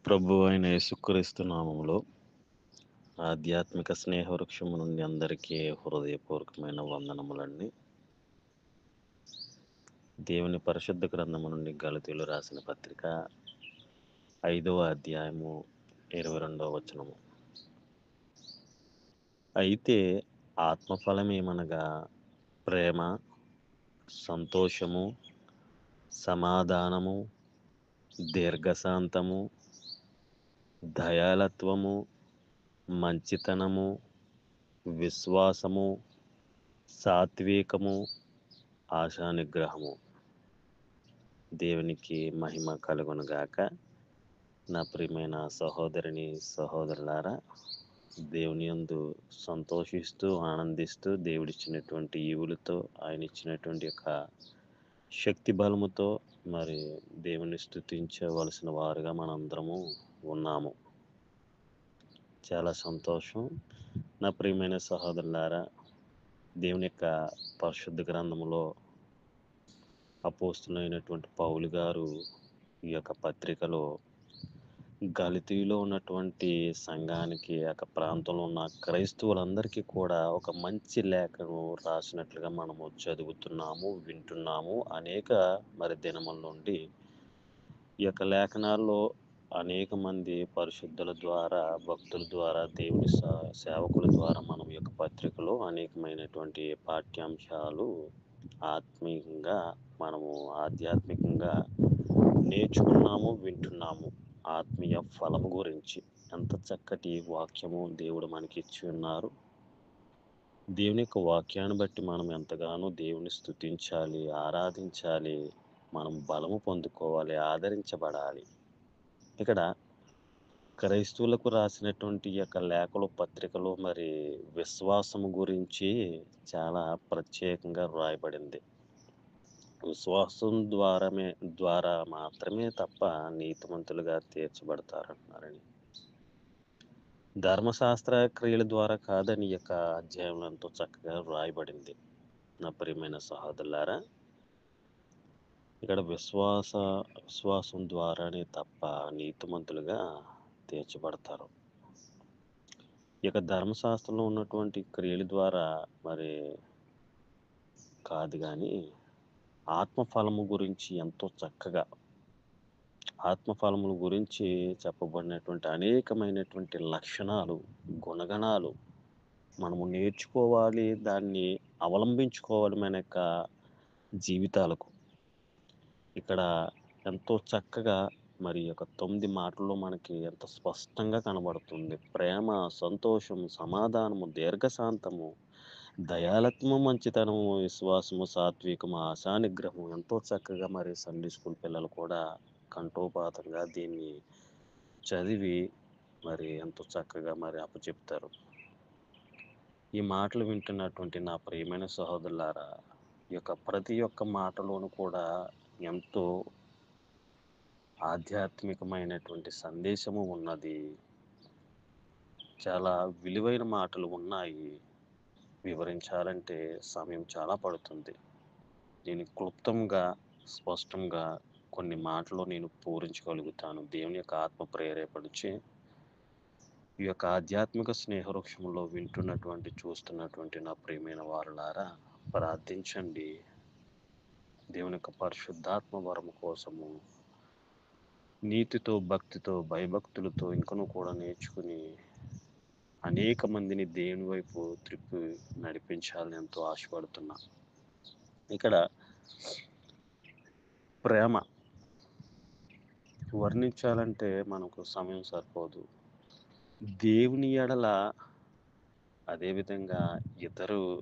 ప్రభు అయిన యేసుక్రీస్తు నామములో ఆధ్యాత్మిక స్నేహ వృక్షము నుండి అందరికీ హృదయపూర్వకమైన వందనములండి. దేవుని పరిశుద్ధ గ్రంథము నుండి గలతీయులు రాసిన పత్రిక 5వ అధ్యాయము 22వ వచనము. అయితే ఆత్మఫలమేమనగా ప్రేమ, సంతోషము, సమాధానము, దీర్ఘశాంతము, దయాళత్వము, మంచితనము, విశ్వాసము, సాత్వికము, ఆశానిగ్రహము. దేవునికి మహిమ కలుగునుగాక. నా ప్రియమైన సహోదరిని సహోదరులారా, దేవుని యందు సంతోషిస్తూ ఆనందిస్తూ దేవుడిచ్చినటువంటి ఈవులతో ఆయన ఇచ్చినటువంటి యొక్క శక్తి బలముతో మరి దేవుని స్తుతించవలసిన వారుగా మనందరము ఉన్నాము. చాలా సంతోషం. నా ప్రియమైన సహోదరులారా, దేవుని యొక్క పరిశుద్ధ గ్రంథములో అపోస్తులైనటువంటి పౌలు గారు ఈ యొక్క పత్రికలో గలతీలో ఉన్నటువంటి సంఘానికి ఆ ప్రాంతంలో ఉన్న క్రైస్తవులందరికీ కూడా ఒక మంచి లేఖను రాసినట్లుగా మనము చదువుతున్నాము, వింటున్నాము. అనేక దినముల నుండి ఈ యొక్క లేఖనాల్లో అనేక మంది పరిశుద్ధుల ద్వారా, భక్తుల ద్వారా, దేవుని సేవకుల ద్వారా మనం ఈ యొక్క పత్రికలో అనేకమైనటువంటి పాఠ్యాంశాలు ఆత్మీయంగా మనము ఆధ్యాత్మికంగా నేర్చుకున్నాము, వింటున్నాము. ఆత్మీయ ఫలము గురించి ఎంత చక్కటి వాక్యము దేవుడు మనకి ఇచ్చి ఉన్నారు. దేవుని యొక్క వాక్యాన్ని బట్టి మనం ఎంతగానో దేవుని స్తుతించాలి, ఆరాధించాలి, మనం బలము పొందుకోవాలి, ఆదరించబడాలి. ఇక్కడ క్రైస్తవులకు రాసినటువంటి యొక్క లేఖలు, పత్రికలు విశ్వాసము గురించి చాలా ప్రత్యేకంగా వ్రాయబడింది. విశ్వాసం ద్వారా మాత్రమే తప్ప నీతిమంతులుగా తీర్చబడతారంటున్నారని, ధర్మశాస్త్ర క్రియల ద్వారా కాదని యొక్క అధ్యాయంలో ఎంతో చక్కగా వ్రాయబడింది. నా ప్రియమైన సహోదరులారా, ఇక్కడ విశ్వాసం ద్వారానే తప్ప నీతిమంతులుగా తీర్చబడతారు. ఇక ధర్మశాస్త్రంలో ఉన్నటువంటి క్రియల ద్వారా కాదు, కానీ ఆత్మఫలము గురించి ఎంతో చక్కగా ఆత్మఫలముల గురించి చెప్పబడినటువంటి అనేకమైనటువంటి లక్షణాలు, గుణగణాలు మనము నేర్చుకోవాలి, దాన్ని అవలంబించుకోవాలి మన యొక్క జీవితాలకు. ఇక్కడ ఎంతో చక్కగా యొక్క 9 మాటల్లో మనకి ఎంత స్పష్టంగా కనబడుతుంది. ప్రేమ, సంతోషం, సమాధానము, దీర్ఘశాంతము, దయాళత్వము, మంచితనము, విశ్వాసము, సాత్వికము, ఆశానిగ్రహము. ఎంతో చక్కగా సండే స్కూల్ పిల్లలు కూడా కంఠోపాతంగా దీన్ని చదివి ఎంతో చక్కగా అప్పచెప్తారు. ఈ మాటలు వింటున్నటువంటి నా ప్రియమైన సహోదరులారా, ఈ యొక్క ప్రతి ఒక్క మాటలోనూ కూడా ఎంతో ఆధ్యాత్మికమైనటువంటి సందేశము ఉన్నది. చాలా విలువైన మాటలు ఉన్నాయి. వివరించాలంటే సమయం చాలా పడుతుంది. నేను క్లుప్తంగా, స్పష్టంగా కొన్ని మాటలు నేను పూరించగలుగుతాను. దేవుని యొక్క ఆత్మ ప్రేరేపణచే ఈ యొక్క ఆధ్యాత్మిక స్నేహవృక్షంలో వింటున్నటువంటి, చూస్తున్నటువంటి నా ప్రియమైన వారులారా, ప్రార్థించండి. దేవుని యొక్క పరిశుద్ధాత్మ వరము కోసము నీతితో, భక్తితో, భయభక్తులతో ఇంకనూ కూడా నేర్చుకుని అనేక మందిని దేవుని వైపు త్రిప్పి నడిపించాలని ఎంతో ఆశపడుతున్నా. ఇక్కడ ప్రేమ వర్ణించాలంటే మనకు సమయం సరిపోదు. దేవుని ఎడల, అదేవిధంగా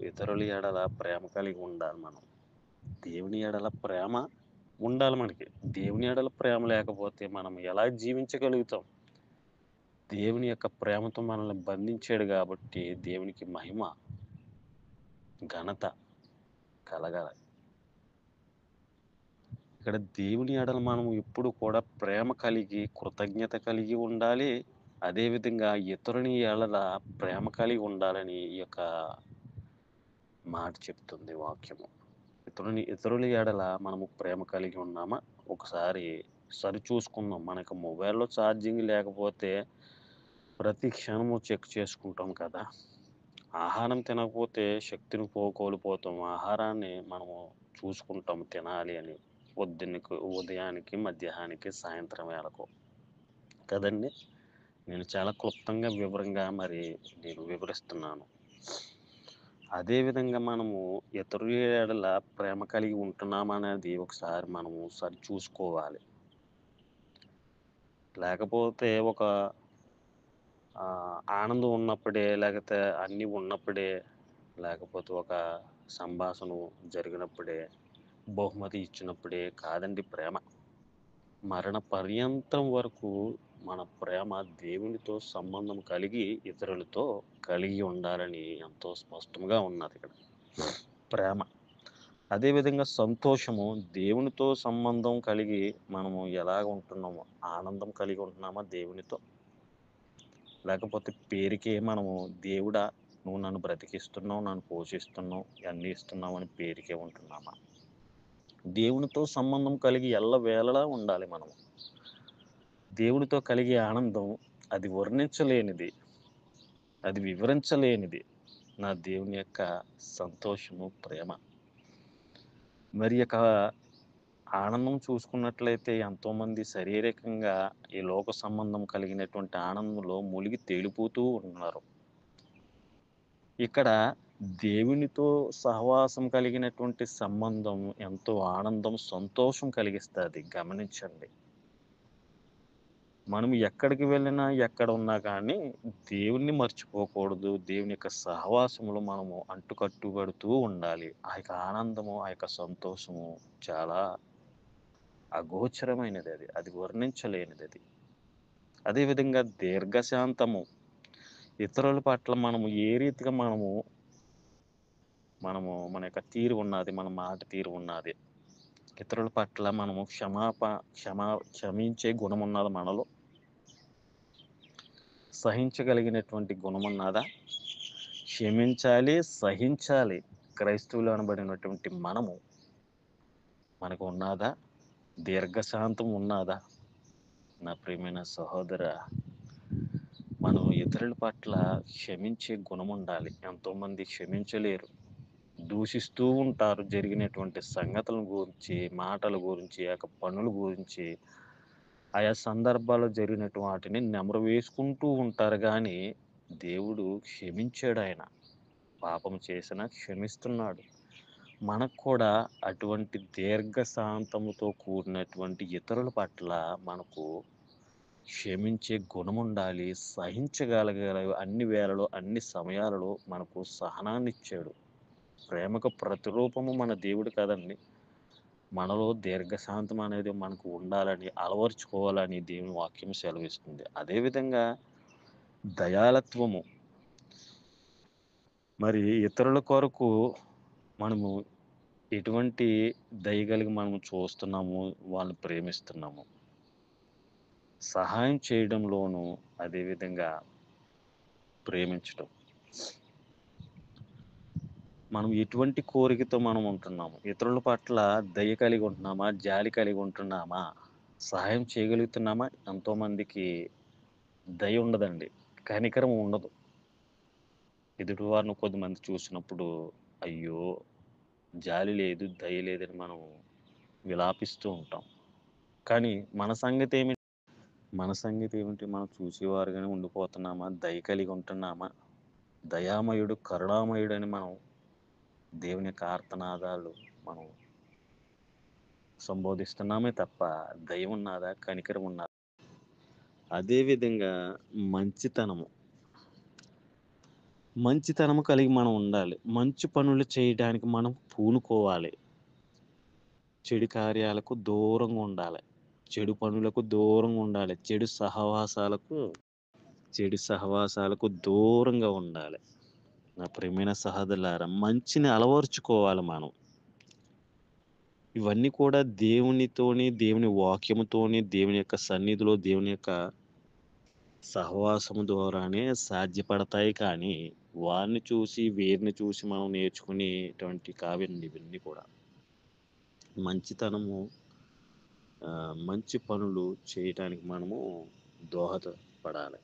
ఇతరుల ఎడల ప్రేమ కలిగి ఉండాలి. మనం దేవుని ఎడల ప్రేమ ఉండాలి మనకి. దేవుని ఎడల ప్రేమ లేకపోతే మనం ఎలా జీవించగలుగుతాం? దేవుని యొక్క ప్రేమతో మనల్ని బంధించాడు కాబట్టి దేవునికి మహిమ, ఘనత కలగాలి. ఇక్కడ దేవుని ఎడల మనం ఎప్పుడు కూడా ప్రేమ కలిగి, కృతజ్ఞత కలిగి ఉండాలి. అదేవిధంగా ఇతరుని ఎడల ప్రేమ కలిగి ఉండాలని ఈ యొక్క మాట చెప్తుంది వాక్యము. ఇతరుల ఎడల మనము ప్రేమ కలిగి ఉన్నామా? ఒకసారి సరిచూసుకుందాం. మనకు మొబైల్‌లో ఛార్జింగ్ లేకపోతే ప్రతి క్షణము చెక్ చేసుకుంటాం కదా! ఆహారం తినకపోతే శక్తిని కోల్పోతాం. ఆహారాన్ని మనము చూసుకుంటాం తినాలి అని. ఉదయానికి, మధ్యాహ్నానికి, సాయంత్రం వేళకు. కదండీ! నేను చాలా క్లుప్తంగా, వివరంగా నేను వివరిస్తున్నాను. అదే విధంగా మనము ఇతరుల యెడల ప్రేమ కలిగి ఉంటున్నామా అనేది ఒకసారి మనము సరిచూసుకోవాలి. లేకపోతే ఆనందం ఉన్నప్పుడే, లేకపోతే అన్నీ ఉన్నప్పుడే, లేకపోతే ఒక సంభాషణ జరిగినప్పుడే, బహుమతి ఇచ్చినప్పుడే కాదండి ప్రేమ. మరణ పర్యంతం వరకు మన ప్రేమ దేవునితో సంబంధం కలిగి, ఇతరులతో కలిగి ఉండాలని ఎంతో స్పష్టంగా ఉన్నదిక్కడ. ప్రేమ. అదే విధంగా సంతోషము దేవునితో సంబంధం కలిగి మనము ఎలాగ ఉంటున్నామో, ఆనందం కలిగి ఉంటున్నామా దేవునితో? లేకపోతే పేరుకే మనము దేవుడా! నువ్వు నన్ను బ్రతికిస్తున్నావు, నన్ను పోషిస్తున్నావు, ఇయన్నీ ఇస్తున్నావు అని పేరుకే ఉంటున్నామా? దేవునితో సంబంధం కలిగి ఎల్లవేళలా ఉండాలి మనము. దేవునితో కలిగే ఆనందం అది వర్ణించలేనిది. అది వివరించలేనిది. నా దేవుని యొక్క సంతోషము, ప్రేమ. మరి యొక్క ఆనందం చూసుకున్నట్లయితే ఎంతోమంది శారీరకంగా ఈ లోక సంబంధం కలిగినటువంటి ఆనందంలో మునిగి తేలిపోతూ ఉన్నారు. ఇక్కడ దేవునితో సహవాసం కలిగినటువంటి సంబంధం ఎంతో ఆనందం, సంతోషం కలిగిస్తది. గమనించండి. మనం ఎక్కడికి వెళ్ళినా, ఎక్కడ ఉన్నా కానీ దేవుణ్ణి మర్చిపోకూడదు. దేవుని యొక్క సహవాసంలో మనము కట్టుబడుతూ ఉండాలి. ఆ యొక్క ఆనందము, ఆ యొక్క సంతోషము చాలా అగోచరమైనదది. అది వర్ణించలేనిదది. అదేవిధంగా దీర్ఘశాంతము. ఇతరుల పట్ల మనము ఏ రీతిగా మనము మన యొక్క తీరు ఉన్నది, మన మాట తీరు ఉన్నది. ఇతరుల పట్ల మనము క్షమించే గుణం ఉన్నది మనలో. సహించగలిగినటువంటి గుణం ఉన్నదా? క్షమించాలి, సహించాలి. క్రైస్తవులు అనబడినటువంటి మనకు ఉన్నదా? దీర్ఘశాంతం ఉన్నదా? నా ప్రియమైన సహోదరా, మనం ఇతరుల పట్ల క్షమించే గుణం ఉండాలి. ఎంతోమంది క్షమించలేరు. దూషిస్తూ ఉంటారు జరిగినటువంటి సంగతుల గురించి, మాటల గురించి, ఆ యొక్క పనుల గురించి, ఆయా సందర్భాల్లో జరిగినటువంటి వాటిని నెమరు వేసుకుంటూ ఉంటారు గానీ, దేవుడు క్షమించాడాయన. పాపం చేసినా క్షమిస్తున్నాడు. మనకు కూడా అటువంటి దీర్ఘశాంతముతో కూడినటువంటి ఇతరుల పట్ల మనకు క్షమించే గుణముండాలి. సహించగలగాలి. అన్ని వేళలో, అన్ని సమయాలలో మనకు సహనాన్నిచ్చాడు. ప్రేమకు ప్రతిరూపము మన దేవుడు కదండీ! మనలో దీర్ఘశాంతం అనేది మనకు ఉండాలని, అలవరుచుకోవాలని దేవుని వాక్యం సెలవిస్తుంది. అదేవిధంగా దయాళత్వము. మరి ఇతరుల కొరకు మనము ఎటువంటి దయ కలిగి మనము చూస్తున్నాము, వాళ్ళని ప్రేమిస్తున్నాము. సహాయం చేయడంలోనూ అదేవిధంగా ప్రేమించటం. మనం ఎటువంటి కోరికతో మనం ఉంటున్నాము? ఇతరుల పట్ల దయ కలిగి ఉంటున్నామా? జాలి కలిగి ఉంటున్నామా? సహాయం చేయగలుగుతున్నామా? ఎంతోమందికి దయ ఉండదండి. కనికరం ఉండదు. ఎదుటివారిని కొద్దిమంది చూసినప్పుడు అయ్యో! జాలి లేదు, దయ లేదని మనం విలాపిస్తూ ఉంటాం. కానీ మన సంగతి ఏమిటి? మనం చూసేవారుగానే ఉండిపోతున్నామా? దయ కలిగి ఉంటున్నామా? దయామయుడు, కరుణామయుడని మనం దేవుని యొక్క ఆర్తనాదాలు మనం సంబోధిస్తున్నామే తప్ప దయ ఉన్నదా? కనికరం ఉన్నదా? అదేవిధంగా మంచితనము. మంచితనము కలిగి మనం ఉండాలి. మంచి పనులు చేయడానికి మనం పూనుకోవాలి. చెడు కార్యాలకు దూరంగా ఉండాలి. చెడు పనులకు దూరంగా ఉండాలి. చెడు సహవాసాలకు దూరంగా ఉండాలి. నా ప్రియమైన సహోదరులారా, మంచిని అలవరుచుకోవాలి మనం. ఇవన్నీ కూడా దేవునితోని, దేవుని వాక్యముతోని, దేవుని యొక్క సన్నిధిలో, దేవుని యొక్క సహవాసము ద్వారానే సాధ్యపడతాయి కానీ, వారిని చూసి, వీరిని చూసి మనం నేర్చుకునేటువంటి కావండి ఇవన్నీ కూడా. మంచితనము మంచి పనులు చేయటానికి మనము దోహదపడాలి.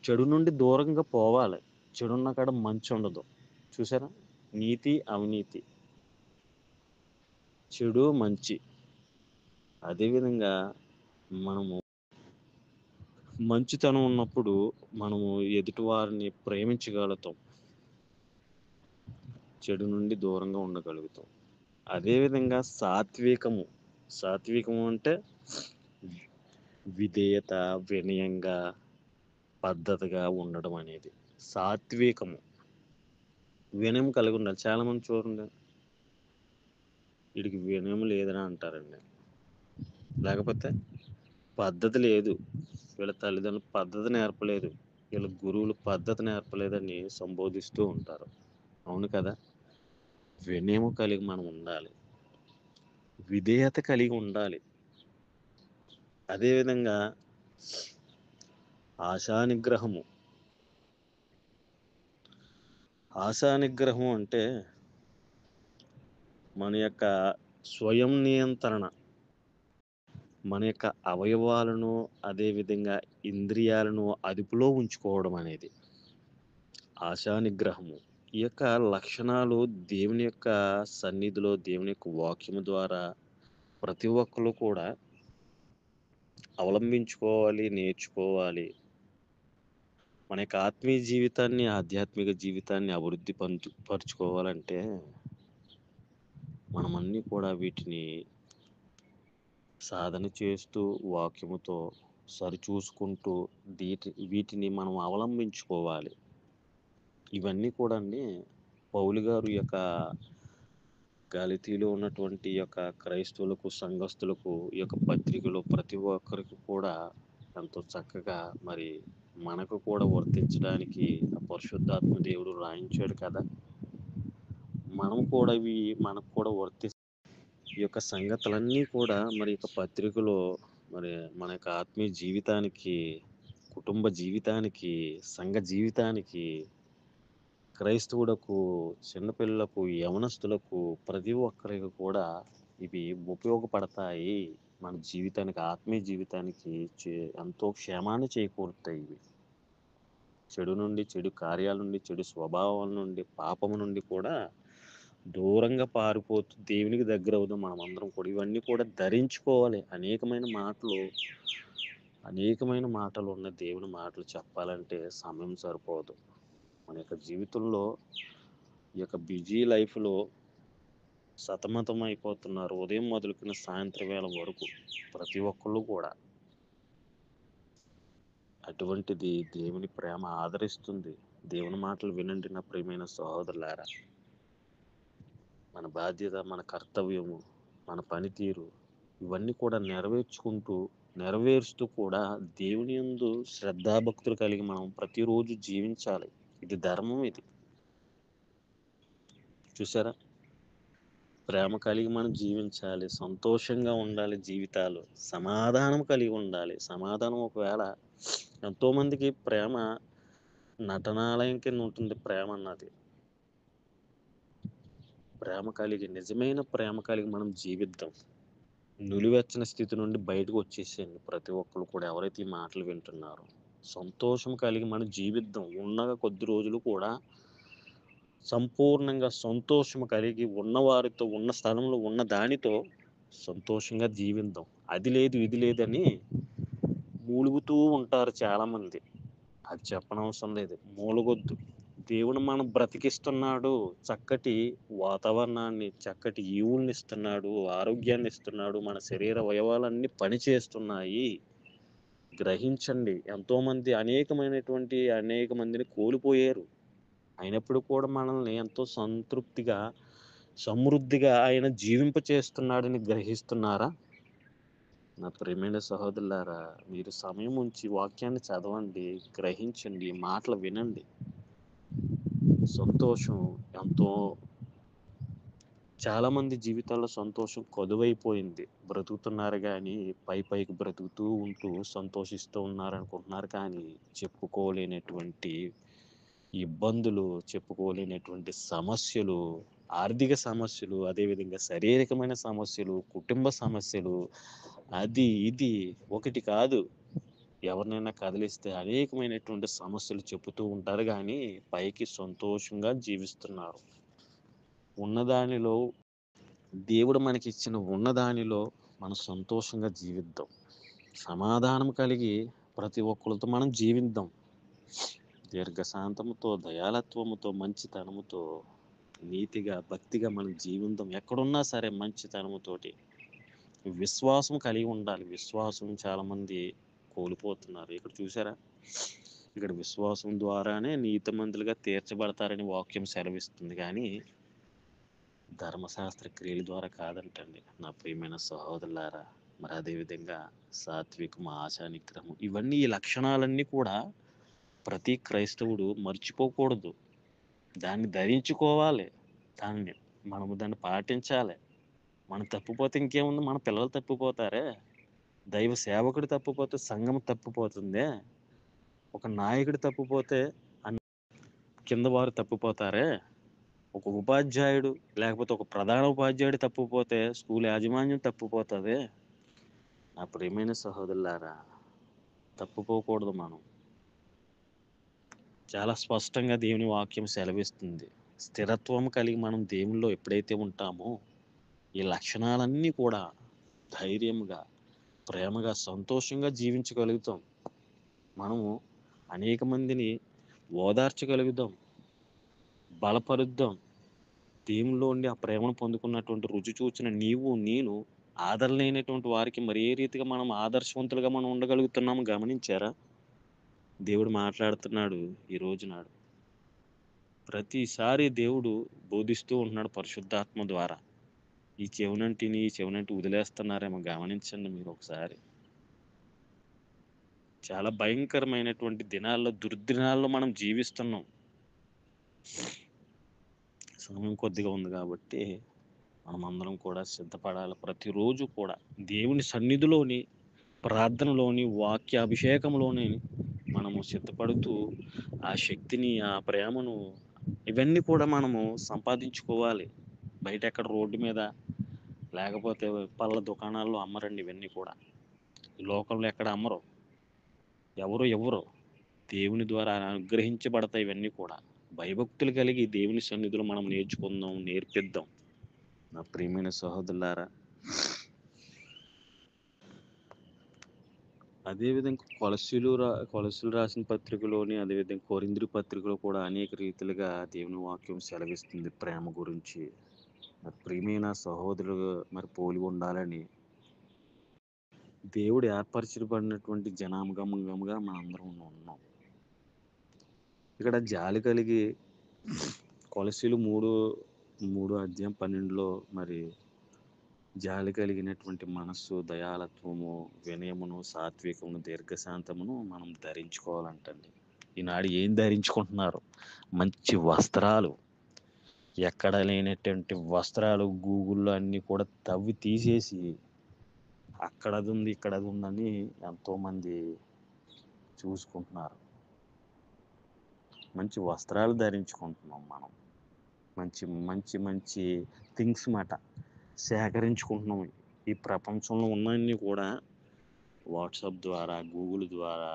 చెడు నుండి దూరంగా పోవాలి. చెడున్న కాడ మంచి ఉండదు. చూసారా? నీతి అవినీతి, చెడు మంచి. అదేవిధంగా మనము మంచితనం ఉన్నప్పుడు మనము ఎదుటి వారిని ప్రేమించగలుగుతాం, చెడు నుండి దూరంగా ఉండగలుగుతాం. అదేవిధంగా సాత్వికము అంటే విధేయత, వినయంగా, పద్ధతిగా ఉండడం అనేది సాత్వికము. వినయం కలిగి ఉండాలి. చాలా మంది చూడండి, వీడికి వినయం లేదని అంటారండి. లేకపోతే పద్ధతి లేదు, వీళ్ళ తల్లిదండ్రులు పద్ధతి నేర్పలేదు, వీళ్ళ గురువులు పద్ధతి నేర్పలేదని సంబోధిస్తూ ఉంటారు. అవును కదా? వినయం కలిగి మనం ఉండాలి, విధేయత కలిగి ఉండాలి. అదేవిధంగా ఆశానిగ్రహము అంటే మన యొక్క స్వయం నియంత్రణ, మన యొక్క అవయవాలను అదేవిధంగా ఇంద్రియాలను అదుపులో ఉంచుకోవడం అనేది ఆశానిగ్రహము. ఈ యొక్క లక్షణాలు దేవుని యొక్క సన్నిధిలో, దేవుని యొక్క వాక్యము ద్వారా ప్రతి ఒక్కరు కూడా అవలంబించుకోవాలి, నేర్చుకోవాలి. మన యొక్క ఆత్మీయ జీవితాన్ని, ఆధ్యాత్మిక జీవితాన్ని అభివృద్ధి పరుచుకోవాలంటే మనమన్నీ కూడా వీటిని సాధన చేస్తూ, వాక్యముతో సరిచూసుకుంటూ వీటిని మనం అవలంబించుకోవాలి. ఇవన్నీ కూడా అండి పౌలు గారు యొక్క గలితీలో ఉన్నటువంటి యొక్క క్రైస్తవులకు, సంఘస్థులకు ఈ యొక్క పత్రికలో ప్రతి ఒక్కరికి కూడా ఎంతో చక్కగా మరి మనకు కూడా వర్తించడానికి పరిశుద్ధాత్మ దేవుడు రాయించాడు కదా. మనం కూడా మనకు కూడా ఈ యొక్క సంగతులన్నీ కూడా మరి యొక్క పత్రికలో మరి మన యొక్క ఆత్మీయ జీవితానికి, కుటుంబ జీవితానికి, సంఘ జీవితానికి, క్రైస్తవులకు, చిన్నపిల్లలకు, యవనస్తులకు, ప్రతి ఒక్కరికి కూడా ఇవి ఉపయోగపడతాయి. మన జీవితానికి, ఆత్మీయ జీవితానికి ఎంతో క్షేమాన్ని చేకూరుతాయి. ఇవి చెడు నుండి, చెడు కార్యాల నుండి, చెడు స్వభావాల నుండి, పాపము నుండి కూడా దూరంగా పారిపోతూ దేవునికి దగ్గర అవుదాం మనం అందరం కూడా. ఇవన్నీ కూడా ధరించుకోవాలి. అనేకమైన మాటలు ఉన్న దేవుని మాటలు చెప్పాలంటే సమయం సరిపోదు. మన యొక్క జీవితంలో ఈ యొక్క బిజీ లైఫ్లో సతమతం అయిపోతున్నారు. ఉదయం మొదలుకున్న సాయంత్రం వేళ వరకు ప్రతి ఒక్కళ్ళు కూడా. అటువంటిది దేవుని ప్రేమ ఆదరిస్తుంది. దేవుని మాటలు వినండి నా ప్రియమైన సహోదరులారా. మన బాధ్యత, మన కర్తవ్యము, మన పనితీరు ఇవన్నీ కూడా నెరవేరుస్తూ కూడా దేవుని యందు శ్రద్ధాభక్తులు కలిగి మనం ప్రతిరోజు జీవించాలి. ఇది ధర్మం. ఇది చూసారా? ప్రేమ కలిగి మనం జీవించాలి, సంతోషంగా ఉండాలి, జీవితాలు సమాధానం కలిగి ఉండాలి. సమాధానం ఒకవేళ ఎంతోమందికి ప్రేమ నటనాలయం కింద ఉంటుంది. ప్రేమ అన్నది నిజమైన ప్రేమ కలిగి మనం జీవిద్దాం. నులివెచ్చని స్థితి నుండి బయటకు వచ్చేసేయండి ప్రతి ఒక్కరు కూడా, ఎవరైతే ఈ మాటలు వింటున్నారో. సంతోషం కలిగి మనం జీవిద్దాం. ఉన్నగా కొద్ది రోజులు కూడా సంపూర్ణంగా సంతోషం కలిగి ఉన్నవారితో, ఉన్న స్థలంలో ఉన్న దానితో సంతోషంగా జీవిద్దాం. అది లేదు, ఇది లేదని మూలుగుతూ ఉంటారు చాలామంది. అది చెప్పనవసరం లేదు, మూలగొద్దు. దేవుడు మనం బ్రతికిస్తున్నాడు, చక్కటి వాతావరణాన్ని, చక్కటి ఈవుల్ని ఇస్తున్నాడు, ఆరోగ్యాన్ని ఇస్తున్నాడు, మన శరీర అవయవాలన్నీ పనిచేస్తున్నాయి. గ్రహించండి. అనేక మందిని కోల్పోయారు. అయినప్పుడు కూడా మనల్ని ఎంతో సమృద్ధిగా ఆయన జీవింపచేస్తున్నాడని గ్రహిస్తున్నారా? నా ప్రియమైన సహోదరులారా, మీరు సమయం ఉంచి వాక్యాన్ని చదవండి, గ్రహించండి, మాటలు వినండి. సంతోషం చాలామంది జీవితాల్లో సంతోషం కొదువైపోయింది. బ్రతుకుతున్నారు కానీ పైకి బ్రతుకుతూ ఉంటూ సంతోషిస్తూ ఉన్నారనుకుంటున్నారు. కానీ చెప్పుకోలేనటువంటి ఇబ్బందులు, చెప్పుకోలేనటువంటి సమస్యలు, ఆర్థిక సమస్యలు, అదేవిధంగా శారీరకమైన సమస్యలు, కుటుంబ సమస్యలు, అది ఇది ఒకటి కాదు. ఎవరినైనా కదిలిస్తే అనేకమైనటువంటి సమస్యలు చెబుతూ ఉంటారు కానీ పైకి సంతోషంగా జీవిస్తున్నారు. ఉన్నదానిలో దేవుడు మనకిచ్చిన ఉన్నదానిలో మనం సంతోషంగా జీవిద్దాం. సమాధానం కలిగి ప్రతి ఒక్కరితో మనం జీవిద్దాం. దీర్ఘశాంతముతో, దయాళత్వముతో, మంచితనముతో, నీతిగా, భక్తిగా మనం జీవిద్దాం. ఎక్కడున్నా సరే మంచితనముతోటి విశ్వాసం కలిగి ఉండాలి. విశ్వాసం చాలామంది కోల్పోతున్నారు. ఇక్కడ చూసారా? ఇక్కడ విశ్వాసం ద్వారానే నీతిమంతులుగా తీర్చబడతారని వాక్యం సెలవిస్తుంది కానీ ధర్మశాస్త్ర క్రియల ద్వారా కాదంటండి. నా ప్రియమైన సహోదరులారా, మరి అదేవిధంగా సాత్వికం, ఆశా నిగ్రహం, ఇవన్నీ ఈ లక్షణాలన్నీ కూడా ప్రతి క్రైస్తవుడు మర్చిపోకూడదు. దాన్ని ధరించుకోవాలి. దాన్ని పాటించాలి. మనం తప్పిపోతే ఇంకేముంది? మన పిల్లలు తప్పిపోతారే, దైవ సేవకుడు తప్పిపోతే సంఘం తప్పిపోతుందే, ఒక నాయకుడు తప్పిపోతే కింద వారు తప్పిపోతారే, ఒక ఉపాధ్యాయుడు లేకపోతే ఒక ప్రధాన ఉపాధ్యాయుడు తప్పిపోతే స్కూల్ యాజమాన్యం తప్పిపోతుంది. నా ప్రియమైన సహోదరులారా, తప్పిపోకూడదు. మనం చాలా స్పష్టంగా దేవుని వాక్యం సెలవిస్తుంది. స్థిరత్వం కలిగి మనం దేవునిలో ఎప్పుడైతే ఉంటామో ఈ లక్షణాలన్నీ కూడా ధైర్యంగా, ప్రేమగా, సంతోషంగా జీవించగలుగుతాం. మనము అనేక మందిని ఓదార్చగలుగుతాం, బలపరుద్దాం. దేవునిలో ఉండి ఆ ప్రేమను పొందుకున్నటువంటి రుచి చూచిన నీవు నేను ఆదరలేనటువంటి వారికి మరి ఏ రీతిగా మనం ఆదర్శవంతులుగా మనం ఉండగలుగుతున్నాము గమనించారా? దేవుడు మాట్లాడుతున్నాడు ఈ రోజు నాడు. ప్రతిసారి దేవుడు బోధిస్తూ ఉంటున్నాడు పరిశుద్ధాత్మ ద్వారా. ఈ చెవునంటి వదిలేస్తున్నారేమో గమనించండి మీరు ఒకసారి. చాలా భయంకరమైనటువంటి దుర్దినాల్లో మనం జీవిస్తున్నాం. సమయం కొద్దిగా ఉంది కాబట్టి మనమందరం కూడా సిద్ధపడాలి. ప్రతిరోజు కూడా దేవుని సన్నిధిలోని, ప్రార్థనలోని, వాక్యాభిషేకంలోని మనము సిద్ధపడుతూ ఆ శక్తిని, ఆ ప్రేమను, ఇవన్నీ కూడా మనము సంపాదించుకోవాలి. బయట ఎక్కడ రోడ్డు మీద లేకపోతే పళ్ళ దుకాణాల్లో అమ్మరండి. ఇవన్నీ కూడా ఈ లోకంలో ఎక్కడ అమ్మరు. ఎవరు దేవుని ద్వారా అనుగ్రహించబడతాయి. ఇవన్నీ కూడా భయభక్తులు కలిగి దేవుని సన్నిధిలో మనం నేర్చుకుందాం, నేర్పిద్దాం. నా ప్రియమైన సహోదరులారా, అదేవిధంగా కొలస్సీలు రాసిన పత్రికలోని, అదేవిధంగా కొరింథీ పత్రికలో కూడా అనేక రీతిలుగా దేవుని వాక్యం సెలవిస్తుంది ప్రేమ గురించి. మరి ప్రియమైన సహోదరులు మరి పోలి ఉండాలని దేవుడు ఏర్పరచబడినటువంటి జనాంగముగా మనందరం ఉన్నాం. ఇక్కడ జాలి కలిగి కొలస్సీలు 3:12 మరి జాలి కలిగినటువంటి మనస్సు, దయాళత్వము, వినయమును, సాత్వికమును, దీర్ఘశాంతమును మనం ధరించుకోవాలంటండి. ఈనాడు ఏం ధరించుకుంటున్నారు? మంచి వస్త్రాలు, ఎక్కడ లేనటువంటి వస్త్రాలు గూగుల్లో అన్నీ కూడా తవ్వి తీసేసి అక్కడది ఉంది, ఇక్కడది ఉందని ఎంతోమంది చూసుకుంటున్నారు. మంచి వస్త్రాలు ధరించుకుంటున్నాం మనం. మంచి మంచి మంచి థింగ్స్ మాట సేకరించుకుంటున్నాం. ఈ ప్రపంచంలో ఉన్నవన్నీ కూడా వాట్సాప్ ద్వారా, గూగుల్ ద్వారా,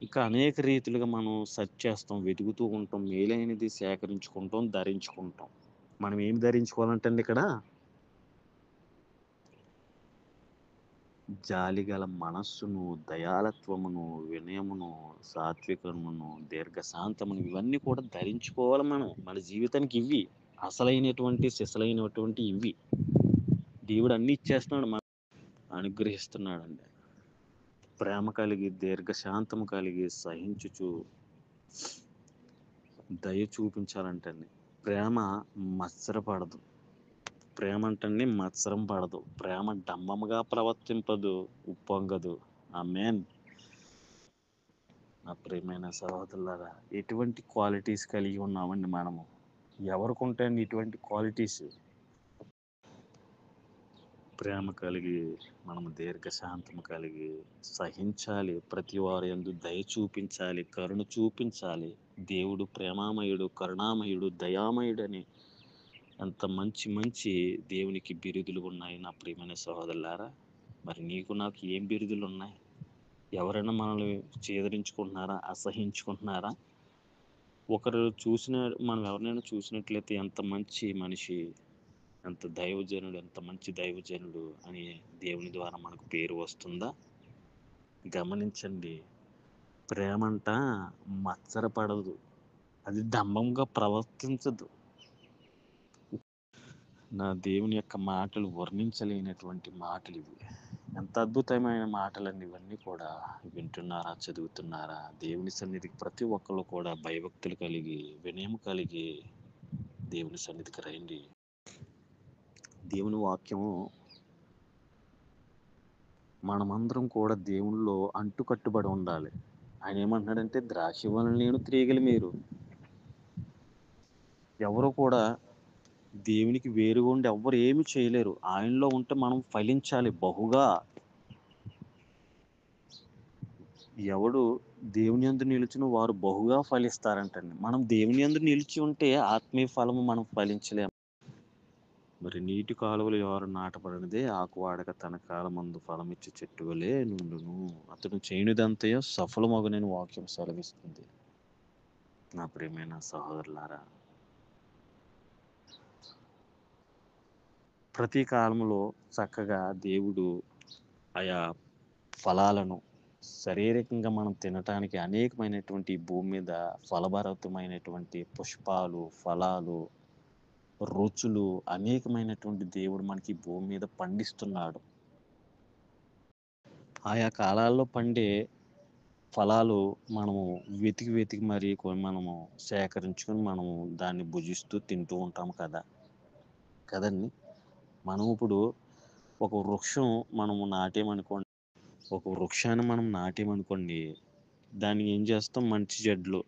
ఇంకా అనేక రీతిలుగా మనం సెర్చ్ చేస్తాం, వెతుకుతూ ఉంటాం, మేలైనది సేకరించుకుంటాం, ధరించుకుంటాం. మనం ఏం ధరించుకోవాలంటే ఇక్కడ జాలిగల మనస్సును, దయాళత్వమును, వినయమును, సాత్వికమును, దీర్ఘశాంతమును, ఇవన్నీ కూడా ధరించుకోవాలి మనం. మన జీవితానికి ఇవి సిసలైనటువంటి ఇవి. దేవుడు అన్ని ఇచ్చేస్తున్నాడు, మనం అనుగ్రహిస్తున్నాడండి. ప్రేమ కలిగి, దీర్ఘశాంతము కలిగి, సహించుచు దయ చూపించాలంటండి. ప్రేమ మత్సరపడదు. ప్రేమ అంటండి మత్సరం పడదు. ప్రేమ డంబముగా ప్రవర్తింపదు, ఉప్పొంగదు. ఆమేన్. నా ప్రియమైన సహోదరులారా, ఎటువంటి క్వాలిటీస్ కలిగి ఉన్నామండి మనము? ఎవరికి ఉంటాయండి ఇటువంటి క్వాలిటీస్? ప్రేమ కలిగి, మనము దీర్ఘశాంతము కలిగి, సహించాలి, ప్రతి వారి యందు దయ చూపించాలి, కరుణ చూపించాలి, దేవుడు ప్రేమామయుడు, కరుణామయుడు, దయామయుడు అని అంత మంచి మంచి దేవునికి బిరుదులు ఉన్నాయి నా ప్రియమైన సహోదరులారా. మరి నీకు నాకు ఏం బిరుదులు ఉన్నాయి? ఎవరైనా మనల్ని చేదరించుకుంటున్నారా, అసహించుకుంటున్నారా? మనం ఎవరినైనా చూసినట్లయితే ఎంత మంచి మనిషి, ఎంత దైవజనుడు, ఎంత మంచి దైవజనుడు అని దేవుని ద్వారా మనకు పేరు వస్తుందా? గమనించండి, ప్రేమంట మత్సరపడదు, అది డంబంగా ప్రవర్తించదు. నా దేవుని యొక్క మాటలు వర్ణించలేనటువంటి మాటలు ఇవి. ఎంత అద్భుతమైన మాటలండి ఇవన్నీ కూడా. వింటున్నారా, చదువుతున్నారా? దేవుని సన్నిధికి ప్రతి ఒక్కరు కూడా భయభక్తులు కలిగి, వినయం కలిగి దేవుని సన్నిధికి రండి. దేవుని వాక్యము మనమందరం కూడా దేవునిలో అంటుకట్టుబడి ఉండాలి. ఆయన ఏమంటున్నాడంటే, ద్రాక్ష వలన నేను తీగలు మీరు. ఎవరు కూడా దేవునికి వేరుగా ఉండి ఎవ్వరు ఏమి చేయలేరు. ఆయనలో ఉంటే మనం ఫలించాలి బహుగా. ఎవడు దేవుని యందు నిలిచిన వారు బహుగా ఫలిస్తారంటండి. మనం దేవుని యందు నిలిచి ఉంటే ఆత్మీయ ఫలము మనం ఫలించలేము. మరి నీటి కాలువలు ఎవరు నాటబడినదే ఆకువాడక తన కాలమందు ఫలమిచ్చి చెట్టు వలె నుండును. అతను చేయనిదంతయో సఫలమగునని వాక్యం సెలవిస్తుంది. నా ప్రియమైన సహోదరులారా, ప్రతి కాలంలో చక్కగా దేవుడు ఆయా ఫలాలను శారీరకంగా మనం తినటానికి అనేకమైనటువంటి భూమి మీద ఫలభరితమైనటువంటి పుష్పాలు, ఫలాలు, రుచులు అనేకమైనటువంటి దేవుడు మనకి భూమి మీద పండిస్తున్నాడు. ఆయా కాలాల్లో పండే ఫలాలు మనము వెతికి మరి మనము సేకరించుకొని మనము దాన్ని భుజిస్తూ తింటూ ఉంటాం కదండి. మనం ఇప్పుడు ఒక వృక్షం మనము నాటేమనుకోండి, దాన్ని ఏం చేస్తాం? మంచి చెడ్లు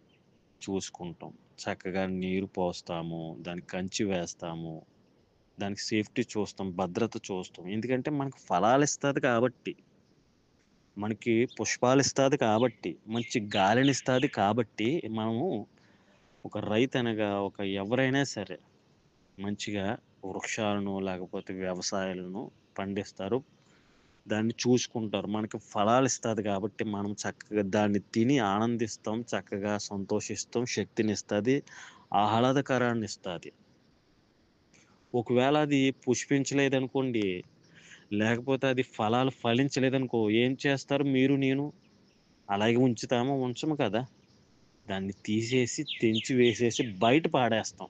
చూసుకుంటాం, చక్కగా నీరు పోస్తాము, దానికి కంచి వేస్తాము, దానికి సేఫ్టీ చూస్తాం, భద్రత చూస్తాం. ఎందుకంటే మనకు ఫలాలు ఇస్తుంది కాబట్టి, మనకి పుష్పాలు ఇస్తుంది కాబట్టి, మంచి గాలిని ఇస్తుంది కాబట్టి, మనము ఒక రైతు అనగా ఎవరైనా సరే మంచిగా వృక్షాలను లేకపోతే వ్యవసాయాలను పండిస్తారు, దాన్ని చూసుకుంటారు. మనకి ఫలాలు ఇస్తుంది కాబట్టి మనం చక్కగా దాన్ని తిని ఆనందిస్తాం, చక్కగా సంతోషిస్తాం, శక్తిని ఇస్తుంది, ఆహ్లాదకరాన్ని ఇస్తుంది. ఒకవేళ అది పుష్పించలేదనుకోండి, లేకపోతే అది ఫలాలు ఫలించలేదనుకో, ఏం చేస్తారు మీరు నేను? అలాగే ఉంచము కదా. దాన్ని తీసేసి తెంచి వేసేసి బయట పాడేస్తాం.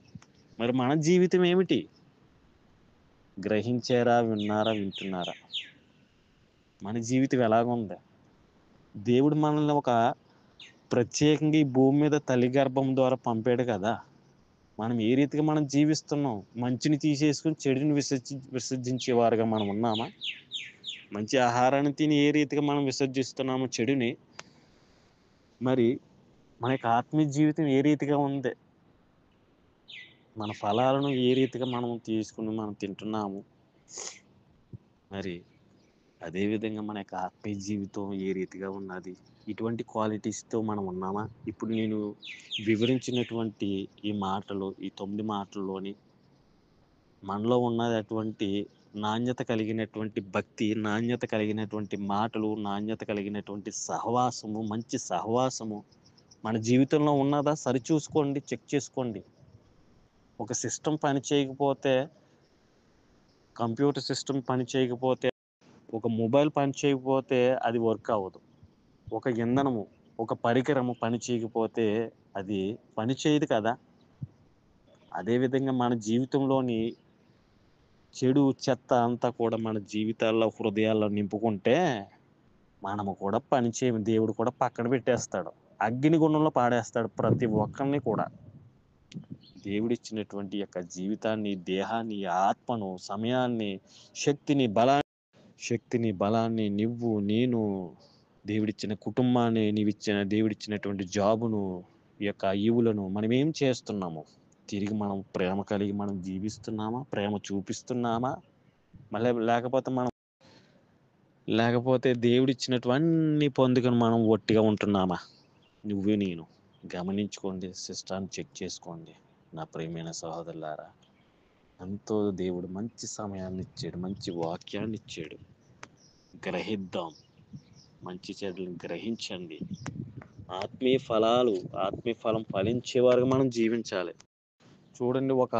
మరి మన జీవితం ఏమిటి? గ్రహించారా, వింటున్నారా? మన జీవితం ఎలాగుంది? దేవుడు మనల్ని ఒక ప్రత్యేకంగా ఈ భూమి మీద తల్లి గర్భం ద్వారా పంపాడు కదా. మనం ఏ రీతిగా మనం జీవిస్తున్నాం? మంచిని తీసేసుకుని చెడుని విసర్జించేవారుగా మనం ఉన్నామా? మంచి ఆహారాన్ని తిని ఏ రీతిగా మనం విసర్జిస్తున్నాము చెడుని, మరి మన యొక్క ఆత్మీయ జీవితం ఏ రీతిగా ఉంది? మన ఫలాలను ఏ రీతిగా మనం తీసుకుని మనం తింటున్నాము? మరి అదేవిధంగా మన యొక్క ఆత్మీయ జీవితం ఏ రీతిగా ఉన్నది? ఇటువంటి క్వాలిటీస్తో మనం ఉన్నామా? ఇప్పుడు నేను వివరించినటువంటి ఈ 9 మాటల్లోని మనలో ఉన్నటువంటి నాణ్యత కలిగినటువంటి భక్తి, నాణ్యత కలిగినటువంటి మాటలు, నాణ్యత కలిగినటువంటి సహవాసము, మంచి సహవాసము మన జీవితంలో ఉన్నదా? సరిచూసుకోండి, చెక్ చేసుకోండి. ఒక సిస్టమ్ పని చేయకపోతే, కంప్యూటర్ సిస్టమ్ పని చేయకపోతే, ఒక మొబైల్ పని చేయకపోతే అది వర్క్ అవ్వదు. ఒక ఇంధనము, ఒక పరికరము పని చేయకపోతే అది పని చేయదు కదా. అదేవిధంగా మన జీవితంలోని చెడు చెత్త అంతా కూడా మన జీవితాల్లో, హృదయాల్లో నింపుకుంటే మనము కూడా పని చేయము. దేవుడు కూడా పక్కన పెట్టేస్తాడు, అగ్నిగుండంలో పాడేస్తాడు ప్రతి ఒక్కరిని కూడా. దేవుడిచ్చినటువంటి యొక్క జీవితాన్ని, దేహాన్ని, ఆత్మను, సమయాన్ని, శక్తిని, బలాన్ని నేను దేవుడిచ్చిన కుటుంబాన్ని, దేవుడిచ్చినటువంటి జాబును, ఈ యొక్క ఈవులను మనం ఏం చేస్తున్నాము? తిరిగి మనం ప్రేమ కలిగి మనం జీవిస్తున్నామా? ప్రేమ చూపిస్తున్నామా? మళ్ళీ లేకపోతే దేవుడిచ్చినటువన్నీ పొందుకొని మనం ఒట్టిగా ఉంటున్నామా? నువ్వు నేను గమనించుకోండి, సిస్టాన్ని చెక్ చేసుకోండి నా ప్రియమైన సహోదరులారా. ఎంతో దేవుడు మంచి సమయాన్ని ఇచ్చాడు, మంచి వాక్యాన్ని ఇచ్చాడు. గ్రహిద్దాం, మంచి చెడులను గ్రహించండి. ఆత్మీయ ఫలం ఫలించే వరకు మనం జీవించాలి. చూడండి, ఒక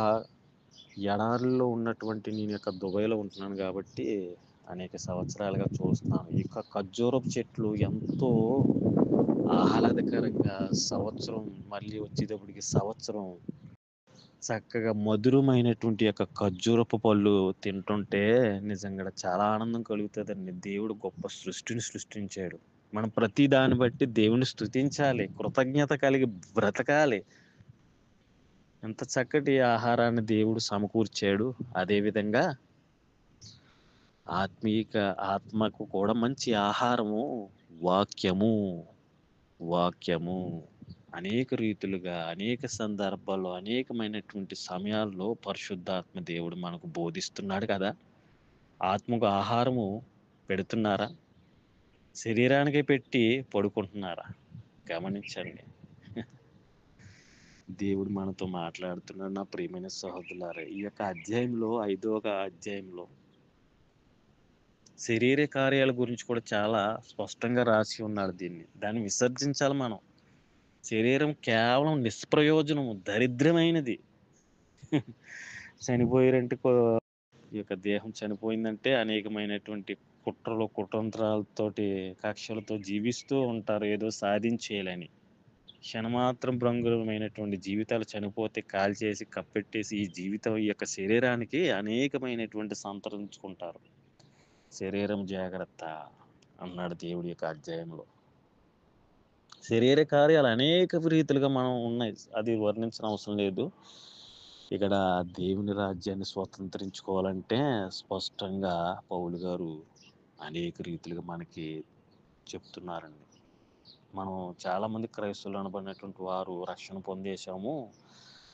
ఎడారిలో ఉన్నటువంటి నేను దుబాయ్లో ఉంటున్నాను కాబట్టి అనేక సంవత్సరాలుగా చూస్తున్నాను. ఇక ఖర్జూరపు చెట్లు ఎంతో ఆహ్లాదకరంగా సంవత్సరం మళ్ళీ వచ్చేటప్పటికి సంవత్సరం చక్కగా మధురమైనటువంటి ఖర్జూరపు పళ్ళు తింటుంటే నిజంగా చాలా ఆనందం కలుగుతుందండి. దేవుడు గొప్ప సృష్టిని సృష్టించాడు. మనం ప్రతి దాన్ని బట్టి దేవుని స్తుతించాలి, కృతజ్ఞత కలిగి బ్రతకాలి. ఎంత చక్కటి ఆహారాన్ని దేవుడు సమకూర్చాడు. అదేవిధంగా ఆత్మకు కూడా మంచి ఆహారము వాక్యము అనేక రీతులుగా, అనేక సందర్భాల్లో, అనేకమైనటువంటి సమయాల్లో పరిశుద్ధాత్మ దేవుడు మనకు బోధిస్తున్నాడు కదా. ఆత్మకు ఆహారము పెడుతున్నారా? శరీరానికే పెట్టి పడుకుంటున్నారా? గమనించండి. దేవుడు మనతో మాట్లాడుతున్నాడు నా ప్రియమైన సహోదరులారా. ఈ అధ్యాయంలో 5వ అధ్యాయంలో శరీర కార్యాల గురించి కూడా చాలా స్పష్టంగా రాసి ఉన్నాడు. దాన్ని విసర్జించాలి మనం. శరీరం కేవలం నిష్ప్రయోజనము, దరిద్రమైనది. చనిపోయారంటే దేహం చనిపోయిందంటే అనేకమైనటువంటి కుట్రలు, కుతంత్రాలతోటి, కక్షలతో జీవిస్తూ ఉంటారు ఏదో సాధించేయాలని. క్షణమాత్రం భంగురమైనటువంటి జీవితాలు చనిపోతే కాల్చేసి కప్పెట్టేసి ఈ జీవితం శరీరానికి అనేకమైనటువంటి సంతరించుకుంటారు. శరీరం జాగ్రత్త అన్నాడు దేవుడి అధ్యాయంలో. శరీర కార్యాలు అనేక రీతులుగా మనం ఉన్నాయి, అది వర్ణించిన అవసరం లేదు. ఇక్కడ దేవుని రాజ్యాన్ని స్వతంత్రించుకోవాలంటే స్పష్టంగా పౌలు గారు అనేక రీతులుగా మనకి చెప్తున్నారండి. మనం చాలామంది క్రైస్తవులు అనబడినటువంటి వారు రక్షణ పొందేశాము,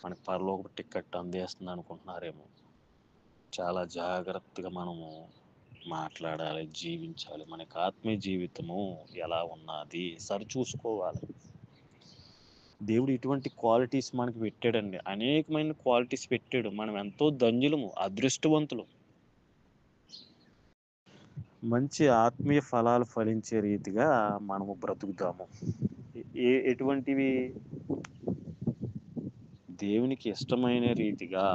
మనకి పరలోక టికెట్ అందేస్తుంది అనుకుంటున్నారేమో. చాలా జాగ్రత్తగా మనము మాట్లాడాలి, జీవించాలి. మనకి ఆత్మీయ జీవితము ఎలా ఉన్నది సరిచూసుకోవాలి. దేవుడు ఇటువంటి క్వాలిటీస్ మనకి పెట్టాడండి, అనేకమైన క్వాలిటీస్ పెట్టాడు. మనం ఎంతో ధన్యులము, అదృష్టవంతులు. మంచి ఆత్మీయ ఫలాలు ఫలించే రీతిగా మనము బ్రతుకుతాము. ఎటువంటివి? దేవునికి ఇష్టమైన రీతిగా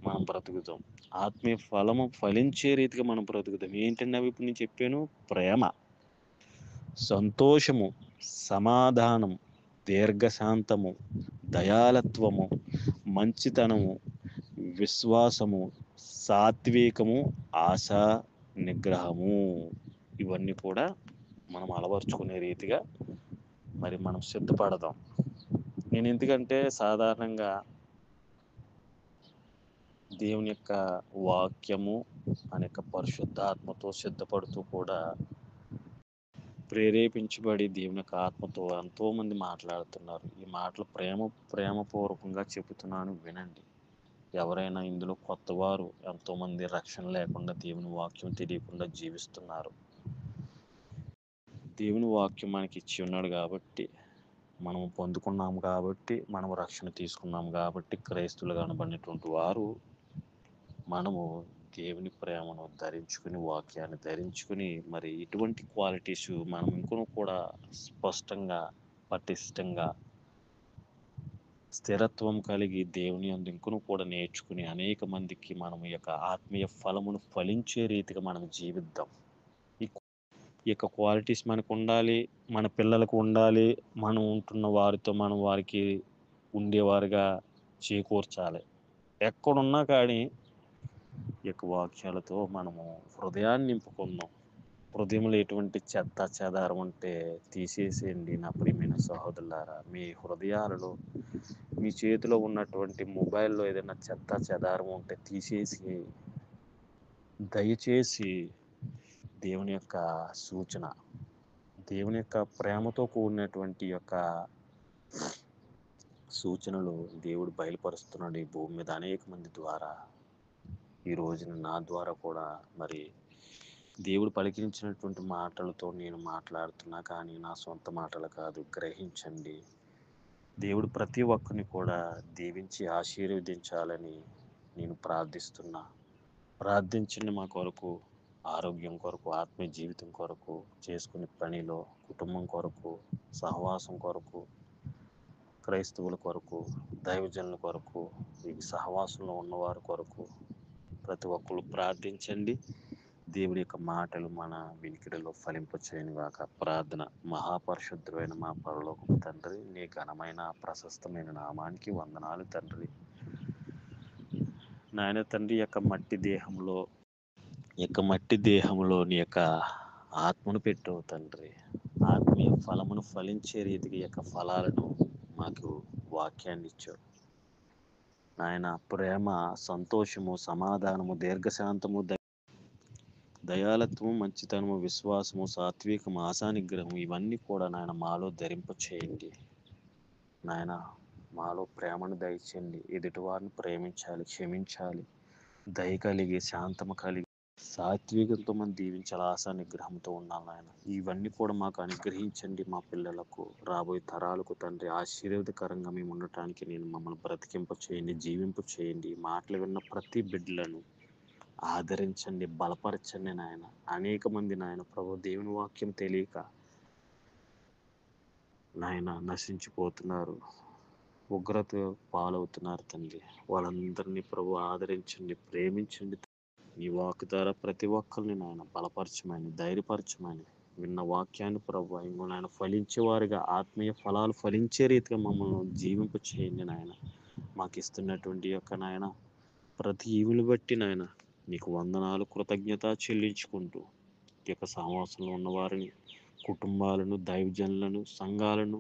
మనం బ్రతుకుతాం. ఆత్మీయ ఫలము ఫలించే రీతిగా మనం బ్రతుకుతాం. ఏంటంటే అవి ఇప్పుడు నేను చెప్పాను: ప్రేమ, సంతోషము, సమాధానం, దీర్ఘశాంతము, దయాలత్వము, మంచితనము, విశ్వాసము, సాత్వికము, ఆశ నిగ్రహము. ఇవన్నీ కూడా మనం అలవర్చుకునే రీతిగా మరి మనం సిద్ధపడదాం. నేను ఎందుకంటే సాధారణంగా దేవుని వాక్యము అనే పరిశుద్ధాత్మతో సిద్ధపడుతూ కూడా ప్రేరేపించబడి దేవుని ఆత్మతో ఎంతోమంది మాట్లాడుతున్నారు. ఈ మాటలు ప్రేమపూర్వకంగా చెబుతున్నాను, వినండి. ఎవరైనా ఇందులో కొత్తవారు ఎంతోమంది రక్షణ లేకుండా, దేవుని వాక్యం తెలియకుండా జీవిస్తున్నారు. దేవుని వాక్యం మనకి ఇచ్చి ఉన్నాడు కాబట్టి, మనం పొందుకున్నాము కాబట్టి, మనం రక్షణ తీసుకున్నాము కాబట్టి, క్రైస్తువులు అనబడినటువంటి వారు మనము దేవుని ప్రేమను ధరించుకుని, వాక్యాన్ని ధరించుకుని, మరి ఇటువంటి క్వాలిటీస్ మనం ఇంకొను కూడా స్పష్టంగా, పటిష్టంగా, స్థిరత్వం కలిగి దేవుని యందు ఇంకొను కూడా నేర్చుకుని అనేక మందికి మనం ఆత్మీయ ఫలమును ఫలించే రీతిగా మనం జీవిద్దాం. ఈ క్వాలిటీస్ మనకు ఉండాలి, మన పిల్లలకు ఉండాలి. మనం ఉంటున్న వారితో మనం వారికి ఉండేవారుగా చేకూర్చాలి. ఎక్కడున్నా కానీ వాక్యాలతో మనము హృదయాన్ని నింపుకుందాం. హృదయంలో ఎటువంటి చెత్త చెదారం ఉంటే తీసేసేయండి నా ప్రియమైన సహోదరులారా. మీ హృదయాలలో, మీ చేతిలో ఉన్నటువంటి మొబైల్లో ఏదైనా చెత్త చెదారం ఉంటే తీసేసి, దయచేసి దేవుని సూచన, దేవుని ప్రేమతో కూడినటువంటి సూచనలు దేవుడు బయలుపరుస్తున్నాడు ఈ భూమి మీద అనేక మంది ద్వారా. ఈ రోజున నా ద్వారా కూడా మరి దేవుడు పలికించినటువంటి మాటలతో నేను మాట్లాడుతున్నా, కానీ నా సొంత మాటలు కాదు. గ్రహించండి. దేవుడు ప్రతి ఒక్కరిని కూడా దీవించి ఆశీర్వదించాలని నేను ప్రార్థిస్తున్నా. ప్రార్థించండి మా కొరకు, ఆరోగ్యం కొరకు, ఆత్మీయ జీవితం కొరకు, చేసుకునే పనిలో, కుటుంబం కొరకు, సహవాసం కొరకు, క్రైస్తవుల కొరకు, దైవజనుల కొరకు, ఈ సహవాసంలో ఉన్నవారి కొరకు ప్రతి ఒక్కరు ప్రార్థించండి. దేవుడి యొక్క మాటలు మన వినికిడిలో ఫలింపచేయను గాక. ప్రార్థన. మహాపరిశుద్ధుడైన మా పరలోకపు తండ్రి, నీ ఘనమైన ప్రశస్తమైన నామానికి వందనాలు తండ్రి. నాయన తండ్రి, యొక్క మట్టి దేహంలో నీ యొక్క ఆత్మను పెట్టావు తండ్రి. ఆత్మీయ ఫలమును ఫలించే రీతికి యొక్క ఫలాలను మాకు వాక్యాన్ని ఇచ్చావు నాయన. ప్రేమ, సంతోషము, సమాధానము, దీర్ఘశాంతము, దయాళత్వము, మంచితనము, విశ్వాసము, సాత్వికము, ఆశానిగ్రహం, ఇవన్నీ కూడా నాయన మాలో ధరింప చేయండి నాయన. మాలో ప్రేమను దయచేయండి. ఎదుటివారిని ప్రేమించాలి, క్షమించాలి, దయ కలిగి, శాంతము కలిగి, సాత్వికంతో మనం దీవించాలి, ఆశానిగ్రహంతో ఉండాలి నాయన. ఇవన్నీ కూడా మాకు అనుగ్రహించండి. మా పిల్లలకు, రాబోయే తరాలకు తండ్రి ఆశీర్వాదకరంగా మేము ఉండటానికి నేను మమ్మల్ని బ్రతికింప చేయండి, జీవింప చేయండి. మాటలు విన్న ప్రతి బిడ్డలను ఆదరించండి, బలపరచండి నాయన. అనేక మంది నాయన ప్రభు దేవుని వాక్యం తెలియక నాయన నశించిపోతున్నారు, ఉగ్రత పాలవుతున్నారు తండ్రి. వాళ్ళందరినీ ప్రభు ఆదరించండి, ప్రేమించండి. ఈ వాక్ ద్వారా ప్రతి ఒక్కరిని నాయన బలపరచమని, ధైర్యపరచమని, విన్న వాక్యాన్ని ప్రభు ఇంకో నాయన ఫలించేవారిగా, ఆత్మీయ ఫలాలు ఫలించే రీతిగా మమ్మల్ని జీవింప చేయండి నాయన. మాకు ఇస్తున్నటువంటి యొక్క నాయన ప్రతి ఈవులు బట్టి నాయన నీకు వందనాలు, కృతజ్ఞత చెల్లించుకుంటూ ఈ యొక్క సహవాసంలో ఉన్నవారిని, కుటుంబాలను, దైవజనులను, సంఘాలను,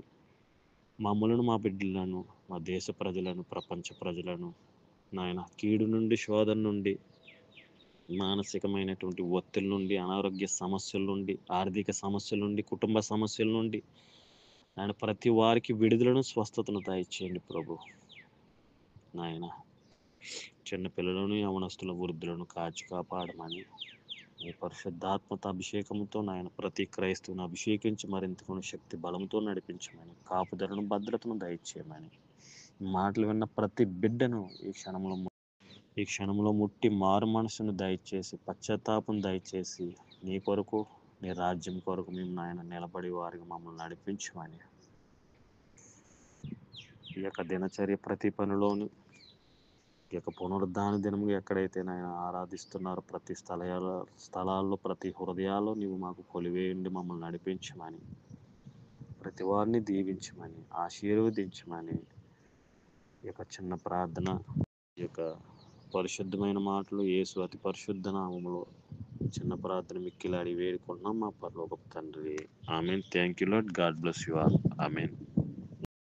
మమ్మలను, మా బిడ్డలను, మా దేశ ప్రజలను, ప్రపంచ ప్రజలను నాయన కీడు నుండి, శోధన నుండి, మానసికమైనటువంటి ఒత్తిడి నుండి, అనారోగ్య సమస్యల నుండి, ఆర్థిక సమస్యల నుండి, కుటుంబ సమస్యల నుండి నాయన ప్రతి వారికి విడుదలను, స్వస్థతను దయచేయండి ప్రభు నాయన. చిన్నపిల్లలను, యవనస్తుల, వృద్ధులను కాచి కాపాడమని మీ పరిశుద్ధాత్మత అభిషేకంతో నాయన ప్రతి క్రైస్తవుని అభిషేకించి మరింతకుని శక్తి బలంతో నడిపించమని, కాపుదలను, భద్రతను దయచేయమని, మాటలు విన్న ప్రతి బిడ్డను ఈ క్షణంలో ముట్టి మారు మనసును దయచేసి, పశ్చాత్తాపం దయచేసి, నీ కొరకు, నీ రాజ్యం కొరకు మేము నాయన నిలబడి వారికి మమ్మల్ని నడిపించమని, ఈ యొక్క దినచర్య ప్రతి పనిలోను, ఈ యొక్క పునరుద్ధాన దినము ఎక్కడైతే నాయన ఆరాధిస్తున్నారో ప్రతి స్థలాల్లో, ప్రతి హృదయాల్లో నీవు మాకు కొలివేయండి, మమ్మల్ని నడిపించమని, ప్రతి వారిని దీవించమని, ఆశీర్వదించమని ఈ యొక్క చిన్న ప్రార్థన, ఈ యొక్క పరిశుద్ధమైన మాటలు యేసు అతి పరిశుద్ధ నామములో చిన్న ప్రార్థన మిక్కిలాడి వేడుకుంటున్నాం మా పరలోకపు తండ్రి. Amen. Thank you lord. God bless you all. Amen.